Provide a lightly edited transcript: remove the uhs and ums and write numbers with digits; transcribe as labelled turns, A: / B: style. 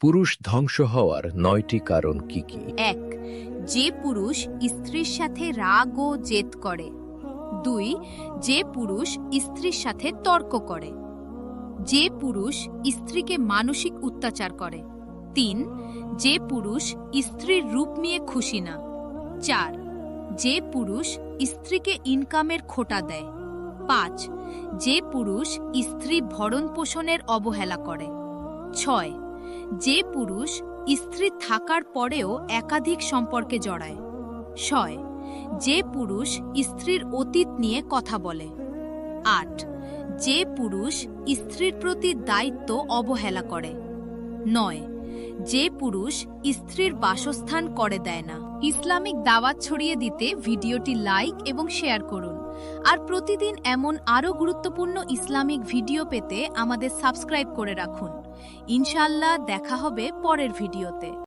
A: পুরুষ ধ্বংস হওয়ার 9টি কারণ কি কি?
B: 1. যে পুরুষ স্ত্রীর সাথে রাগ ও জেদ করে। 2. যে পুরুষ স্ত্রীর সাথে তর্ক করে। যে পুরুষ স্ত্রীকে মানসিক অত্যাচার করে। 3. যে পুরুষ স্ত্রীর রূপ নিয়ে খুশি না। 4. যে পুরুষ স্ত্রীকে ইনকামের খোটা দেয়। 5. যে পুরুষ স্ত্রী ভরণ পোষণের অবহেলা করে। 6. যে পুরুষ স্ত্রী থাকার পরেও একাধিক সম্পর্কে জড়ায়। 6. যে পুরুষ স্ত্রীর অতীত নিয়ে কথা বলে। 8. যে পুরুষ স্ত্রীর প্রতি দায়িত্ব অবহেলা করে। 9. যে পুরুষ স্ত্রীর বাসস্থান করে দেয় না। ইসলামিক দাওয়াত ছড়িয়ে দিতে ভিডিওটি লাইক এবং শেয়ার করুন। আর প্রতিদিন এমন আরও গুরুত্বপূর্ণ ইসলামিক ভিডিও পেতে আমাদের সাবস্ক্রাইব করে রাখুন। ইনশাআল্লাহ দেখা হবে পরের ভিডিওতে।